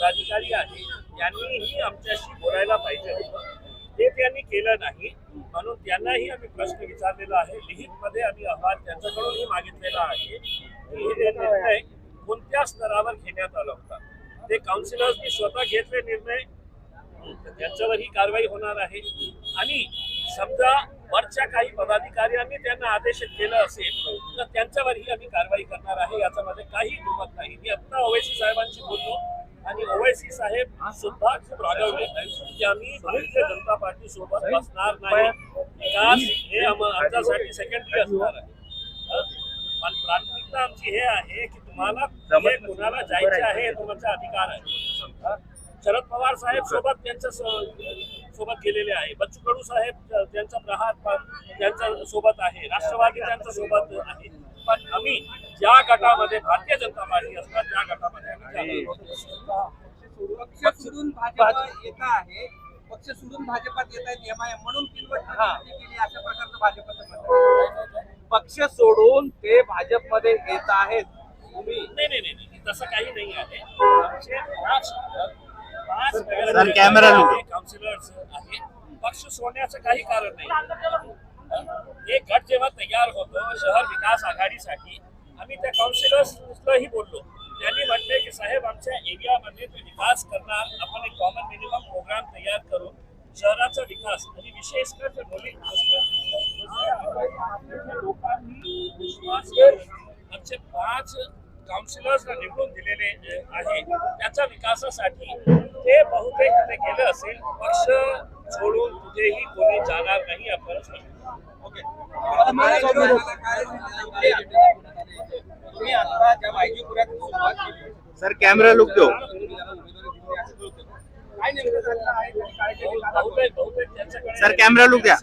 पदाधिकारी आहे त्यांनीही आमच्याशी बोलायला पाहिजे होतं. ते त्यांनी केलं नाही, म्हणून त्यांनाही आम्ही प्रश्न विचारलेला आहे. लिखित मध्ये आम्ही अहवाल त्यांच्याकडूनही मागितलेला आहे की हे निर्णय कोणत्या स्तरावर घेण्यात आला होता. ते काउन्सिलर्सनी स्वतः घेतले निर्णय, त्यांच्यावर ही कारवाई होणार आहे. आणि समजा वरच्या काही पदाधिकाऱ्यांनी त्यांना आदेशित केलं असेल तर त्यांच्यावरही आम्ही कारवाई करणार आहे, याच्यामध्ये काही दुमत नाही. मी आता ओवैसी साहेबांशी बोललो आणि ओवैसी साहेब सुद्धा खूप रागावले की आम्ही भारतीय जनता पार्टी सोबत बसणार नाही. विकास हे आमच्यासाठी सेकंडरी असणार आहे. पण प्राथमिकता आमची हे आहे की तुम्हाला कुणाला जायचे आहे हे तुमचा अधिकार आहे. शरद पवार साहेब सोबत त्यांच्या सोबत गेलेले आहे, बच्चू कडू साहेब त्यांचा प्रहार त्यांच्या सोबत आहे, राष्ट्रवादी त्यांच्या सोबत आहे. पण आम्ही ज्या गटामध्ये भारतीय जनता पार्टी असतात त्या गटामध्ये पक्ष सोडून भाजप येत आहे, पक्ष सोडून भाजपात येत आहेत एमआयएम म्हणून किनवट केली अशा प्रकारचं भाजपचं म्हणणं आहे. पक्ष सोडून ते भाजपमध्ये येत आहेत. नाही तसं काही नाही आहे. आमचे सर, कॅमेरा लो. काउन्सिलर्स आहे, पक्ष सोडण्याचं काही कारण नाही. एक गट जेव्हा तयार होतो शहर विकास आघाडीसाठी, आम्ही त्या काउन्सिलर्सलाही बोललो. त्यांनी म्हटले की साहेब आमच्या एरियामध्ये ते विकास करणार, आपण एक कॉमन मिनिमम प्रोग्राम तयार करून शहराचा विकास आणि विशेष कर लोकांनी विश्वास करून आमचे 5 काउन्सिलर्सला निवडून दिलेले आहे त्याच्या विकासासाठी ते बहुतेक ते केलं असेल. पक्ष सोडून कुठेही कोणी जाणार नाही आपल्याला सांगितलं. ओके, तुम्ही आता ज्या वायजीपुरात सुरुवात केली, सर कॅमेरा लुक दो. काय नेमकं झालं आहे, काय केलं? बहुतेक त्यांच्याकडे सर कॅमेरा लुक द्या.